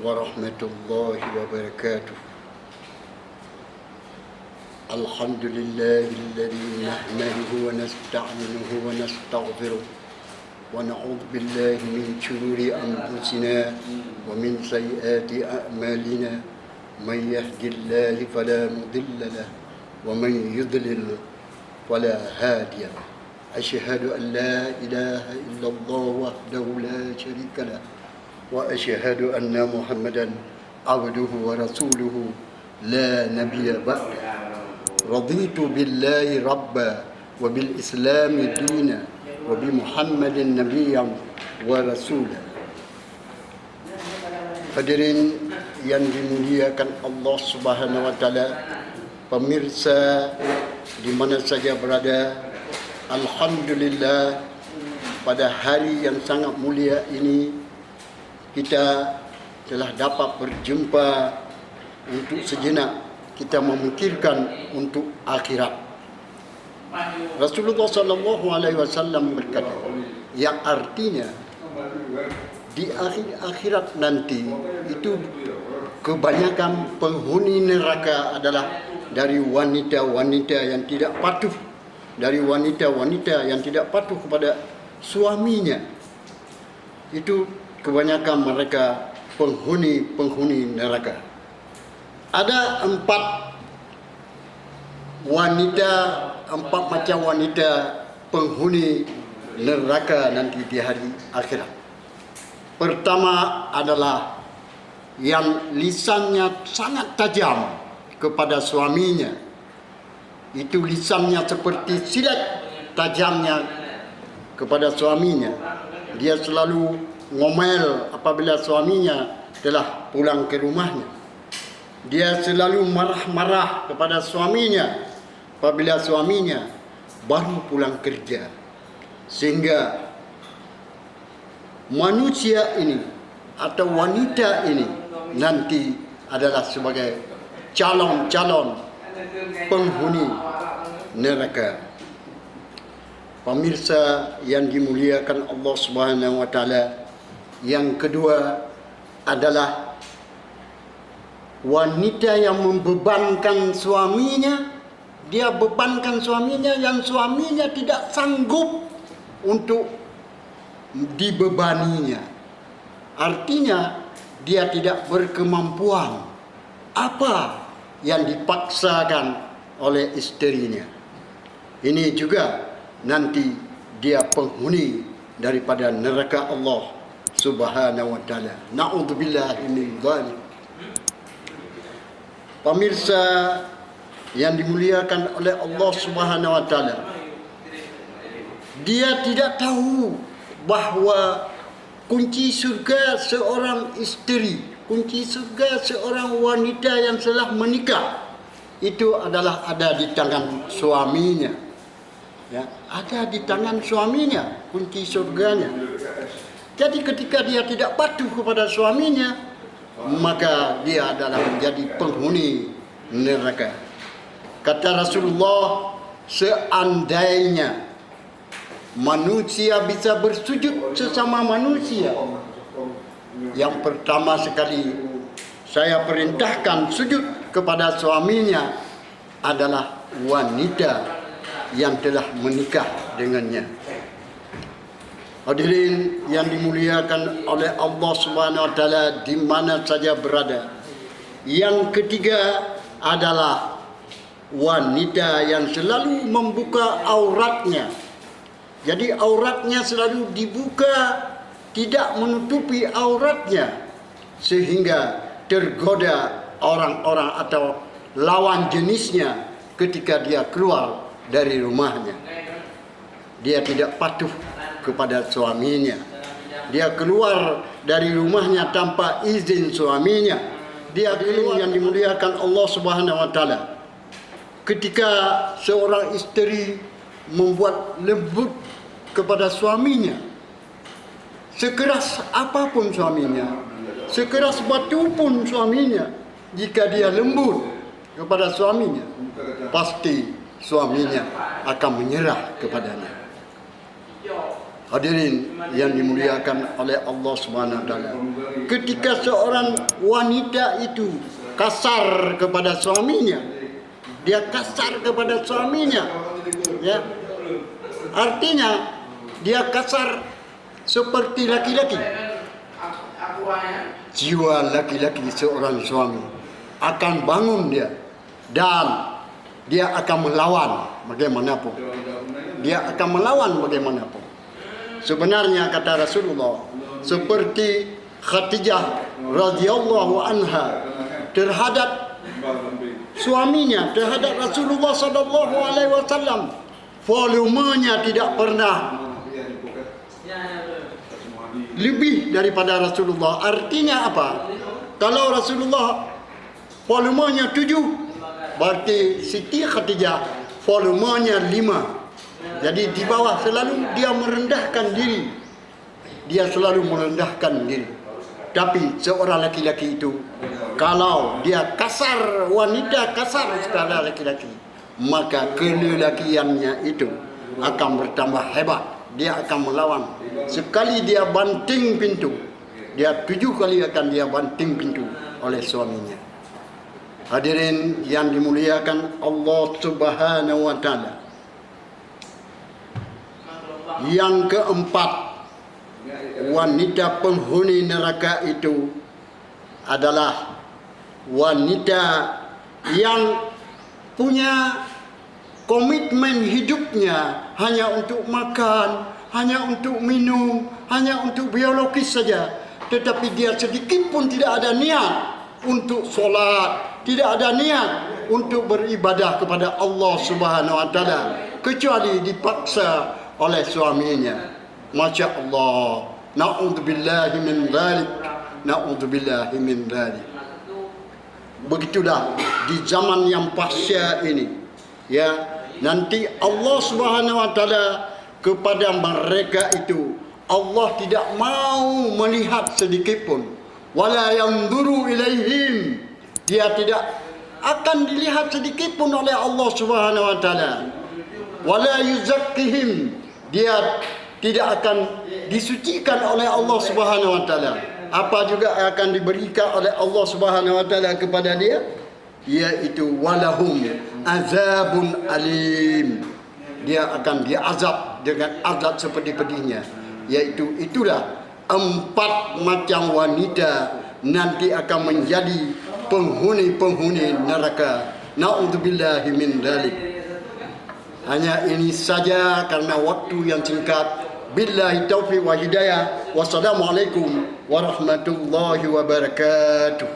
warahmatullahi wabarakatuh. Alhamdulillahilladzi nahmaduhu wa nasta'inuhu wa nastaghfiruh wa na'udzu billahi min shururi anfusina wa min sayyiati a'malina. Man yahdihillahu fala mudilla lahu wa man yudlil fala hadiya lahu. Asyhadu an la ilaha illallah wahdahu la syarika lahu wa asyhadu anna Muhammadan abduhu wa rasuluhu la nabiyya ba'da. Raditu billahi rabba wa bil islami dina wa bi Muhammadin nabiyyan wa rasulah. Hadirin yang dimuliakan Allah Subhanahu wa taala, pemirsa di mana saja berada, alhamdulillah pada hari yang sangat mulia ini kita telah dapat berjumpa untuk sejenak kita memikirkan untuk akhirat. Rasulullah sallallahu alaihi wasallam berkata, yang artinya di akhirat nanti itu kebanyakan penghuni neraka adalah dari wanita-wanita yang tidak patuh, dari wanita-wanita yang tidak patuh kepada suaminya. Itu kebanyakan mereka penghuni neraka. Ada empat macam wanita penghuni neraka nanti di hari akhirat. Pertama adalah yang lisannya sangat tajam kepada suaminya. Itu lisannya seperti silet tajamnya kepada suaminya. Dia selalu ngomel apabila suaminya telah pulang ke rumahnya. Dia selalu marah-marah kepada suaminya apabila suaminya baru pulang kerja. Sehingga manusia ini atau wanita ini nanti adalah sebagai calon-calon penghuni neraka. Pemirsa yang dimuliakan Allah Subhanahu wa taala, yang kedua adalah wanita yang membebankan suaminya. Dia bebankan suaminya yang suaminya tidak sanggup untuk dibebaninya. Artinya dia tidak berkemampuan apa yang dipaksakan oleh istrinya. Ini juga nanti dia penghuni daripada neraka Allah Subhanahu wa taala. Na'udzubillahi min dzalik. Pemirsa yang dimuliakan oleh Allah Subhanahu wa taala, dia tidak tahu bahawa kunci surga seorang isteri, kunci surga seorang wanita yang telah menikah itu adalah ada di tangan suaminya. Ya, ada di tangan suaminya kunci surganya. Jadi ketika dia tidak patuh kepada suaminya, maka dia adalah menjadi penghuni neraka. Kata Rasulullah, seandainya manusia bisa bersujud sesama manusia, yang pertama sekali saya perintahkan sujud kepada suaminya adalah wanita yang telah menikah dengannya. Hadirin yang dimuliakan oleh Allah Subhanahu wa taala di mana saja berada. Yang ketiga adalah wanita yang selalu membuka auratnya. Jadi auratnya selalu dibuka, tidak menutupi auratnya, sehingga tergoda orang-orang atau lawan jenisnya ketika dia keluar dari rumahnya. Dia tidak patuh kepada suaminya. Dia keluar dari rumahnya tanpa izin suaminya. Dia keluar, yang dimuliakan Allah Subhanahu wa taala. Ketika seorang isteri membuat lembut kepada suaminya, sekeras apapun suaminya, sekeras batu pun suaminya, jika dia lembut kepada suaminya, pasti suaminya akan menyerah kepadanya. Hadirin yang dimuliakan oleh Allah Subhanahu wa taala. Ketika seorang wanita itu kasar kepada suaminya, dia kasar kepada suaminya, ya. Artinya dia kasar seperti laki-laki. Jiwa laki-laki seorang suami akan bangun dia dan dia akan melawan bagaimanapun. Dia akan melawan bagaimanapun. Sebenarnya kata Rasulullah, seperti Khadijah radhiyallahu anha terhadap suaminya, terhadap Rasulullah sallallahu alaihi wasallam, volumenya tidak pernah lebih daripada Rasulullah. Artinya apa? Kalau Rasulullah volumenya 7, berarti Siti Khadijah volumenya 5. Jadi di bawah selalu dia merendahkan diri. Dia selalu merendahkan diri. Tapi seorang laki-laki itu, kalau dia kasar, wanita kasar kepada laki-laki, maka kelelakiannya itu akan bertambah hebat. Dia akan melawan. Sekali dia banting pintu, dia 7 kali akan dia banting pintu oleh suaminya. Hadirin yang dimuliakan Allah Subhanahu wa taala. Yang keempat, wanita penghuni neraka itu adalah wanita yang punya komitmen hidupnya hanya untuk makan, hanya untuk minum, hanya untuk biologis saja. Tetapi dia sedikit pun tidak ada niat untuk solat, tidak ada niat untuk beribadah kepada Allah Subhanahu wa taala, kecuali dipaksa oleh suaminya. Masya Allah. Na'udzubillahi min dzalik. Na'udzubillahi min dzalik. Begitulah di zaman yang pasca ini, ya, nanti Allah Subhanahu wa taala kepada mereka itu Allah tidak mau melihat sedikit pun. Wala yanzuru ilaihim. Dia tidak akan dilihat sedikit pun oleh Allah Subhanahu wa taala. Wala yuzakkihim. Dia tidak akan disucikan oleh Allah Subhanahu wa taala. Apa juga akan diberikan oleh Allah Subhanahu wa taala kepada dia? Yaitu walahum azabun alim. Dia akan diazab dengan azab seperti pedihnya. Yaitu itulah 4 macam wanita nanti akan menjadi penghuni-penghuni neraka. Na'udzubillahi min dzalik. Hanya ini saja karena waktu yang singkat. Billahi taufiq wa hidayah. Wassalamualaikum warahmatullahi wabarakatuh.